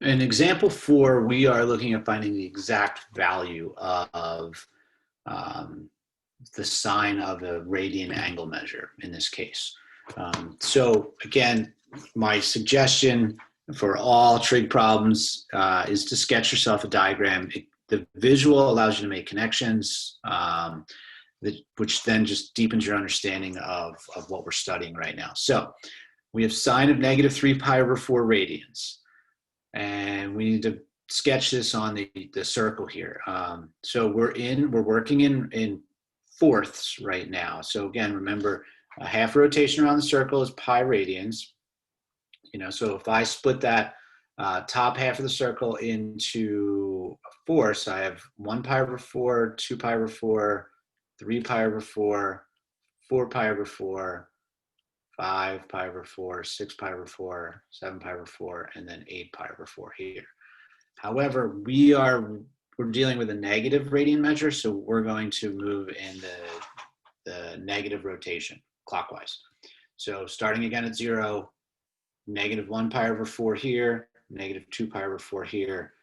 In example 4, we are looking at finding the exact value of um, the sine of a radian angle measure in this case. So again, my suggestion for all trig problems is to sketch yourself a diagram. The visual allows you to make connections, which then just deepens your understanding of what we're studying right now. So we have sine of negative 3 pi over 4 radians. And we need to sketch this on the circle here. So we're working in fourths right now. So again, remember, a half rotation around the circle is pi radians. So if I split that top half of the circle into fourths, I have 1 pi over 4, 2 pi over 4, 3 pi over 4, 4 pi over 4, 5 pi over 4, 6 pi over 4, 7 pi over 4, and then 8 pi over 4 here. However, we're dealing with a negative radian measure, so we're going to move in the negative rotation clockwise. So starting again at 0, negative 1 pi over 4 here, negative 2 pi over 4 here,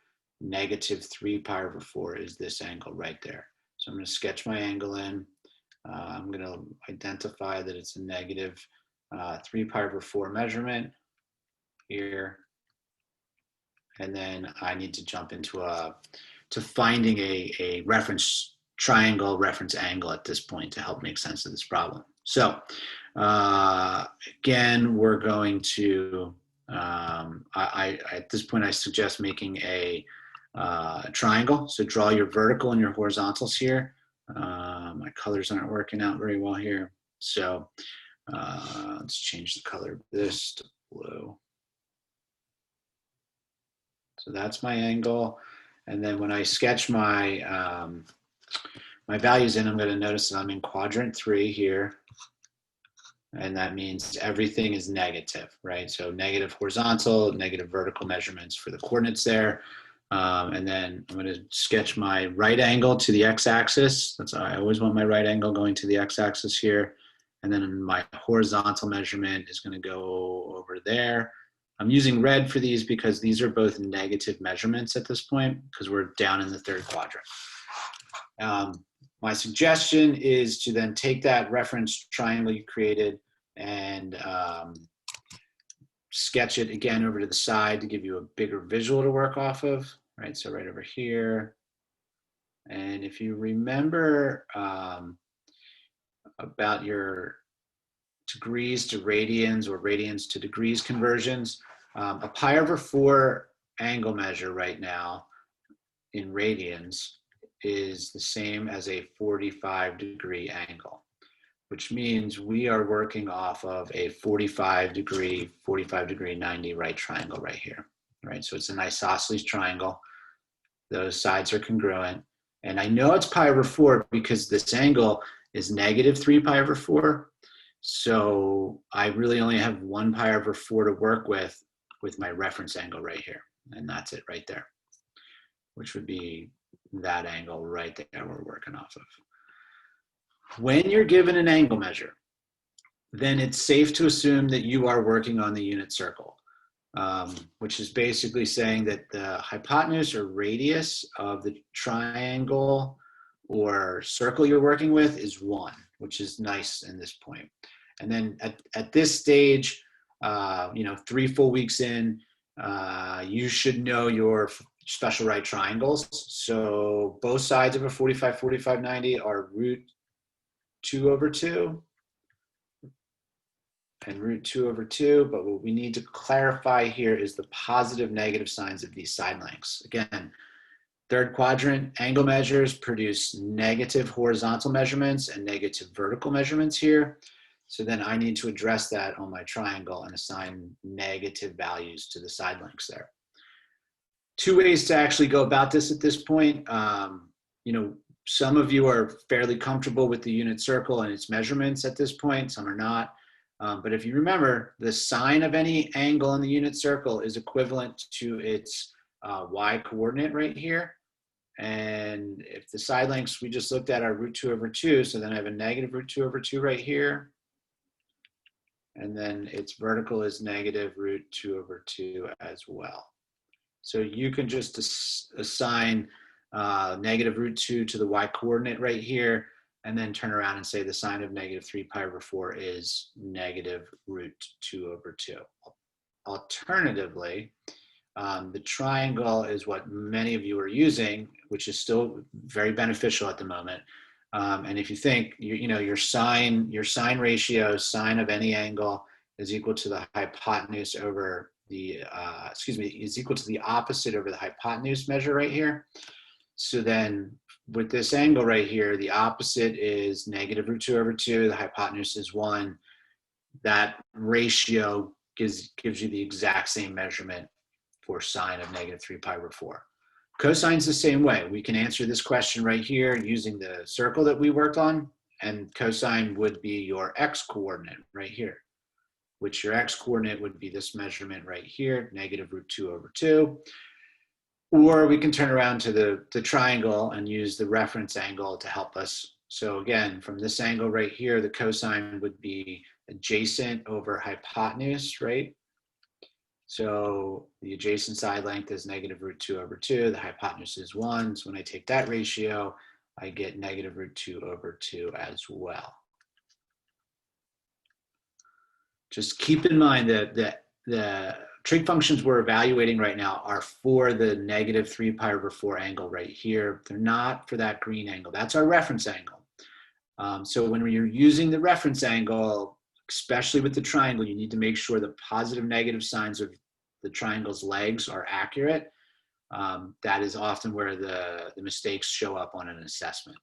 negative 3 pi over 4 is this angle right there. So I'm going to sketch my angle in. I'm going to identify that it's a negative 3 pi over 4 measurement here. And then I need to jump into finding a reference triangle, reference angle at this point to help make sense of this problem. So again, we're going to, at this point, I suggest making a triangle. So draw your vertical and your horizontals here. My colors aren't working out very well here. So let's change the color of this to blue. So that's my angle. And then when I sketch my my values in, I'm going to notice that I'm in quadrant 3 here. And that means everything is negative, right? So negative horizontal, negative vertical measurements for the coordinates there. And then I'm going to sketch my right angle to the x-axis. I always want my right angle going to the x-axis here. And then my horizontal measurement is going to go over there. I'm using red for these because these are both negative measurements at this point because we're down in the third quadrant. My suggestion is to then take that reference triangle you created and sketch it again over to the side to give you a bigger visual to work off of, right? So right over here. And if you remember about your degrees to radians or radians to degrees conversions, a pi over 4 angle measure right now in radians is the same as a 45-degree angle, which means we are working off of a 45-degree, 90 right triangle right here, right? So it's an isosceles triangle. Those sides are congruent. And I know it's pi over 4 because this angle is negative 3 pi over 4. So I really only have 1 pi over 4 to work with my reference angle right here. And that's it right there, which would be that angle right there we're working off of. When you're given an angle measure, then it's safe to assume that you are working on the unit circle, which is basically saying that the hypotenuse or radius of the triangle or circle you're working with is 1, which is nice in this point. And then at this stage, 3 full weeks in, you should know your special right triangles. So both sides of a 45, 45, 90 are root 2 over 2 and root 2 over 2. But what we need to clarify here is the positive, negative signs of these side lengths. Again, third quadrant angle measures produce negative horizontal measurements and negative vertical measurements here. So then I need to address that on my triangle and assign negative values to the side lengths there. 2 ways to actually go about this at this point. Some of you are fairly comfortable with the unit circle and its measurements at this point, some are not. But if you remember, the sine of any angle in the unit circle is equivalent to its y coordinate right here. And if the side lengths we just looked at are root 2 over 2, so then I have a negative root 2 over 2 right here. And then its vertical is negative root 2 over 2 as well. So you can just assign negative root 2 to the y coordinate right here, and then turn around and say the sine of negative 3 pi over 4 is negative root 2 over 2. Alternatively, the triangle is what many of you are using, which is still very beneficial at the moment. And if you think, your sine ratio, sine of any angle is equal to the hypotenuse over the, is equal to the opposite over the hypotenuse measure right here. So then with this angle right here, the opposite is negative root 2 over 2, the hypotenuse is 1. That ratio gives you the exact same measurement for sine of negative 3 pi over 4. Cosine's the same way. We can answer this question right here using the circle that we worked on, and cosine would be your x coordinate right here, which your x coordinate would be this measurement right here, negative root 2 over 2. Or we can turn around to the triangle and use the reference angle to help us. So again, from this angle right here, the cosine would be adjacent over hypotenuse, right? So the adjacent side length is negative root 2 over 2. The hypotenuse is 1. So when I take that ratio, I get negative root 2 over 2 as well. Just keep in mind that the trig functions we're evaluating right now are for the negative 3 pi over 4 angle right here. They're not for that green angle. That's our reference angle. So when you're using the reference angle, especially with the triangle, you need to make sure the positive negative signs of the triangle's legs are accurate. That is often where the mistakes show up on an assessment.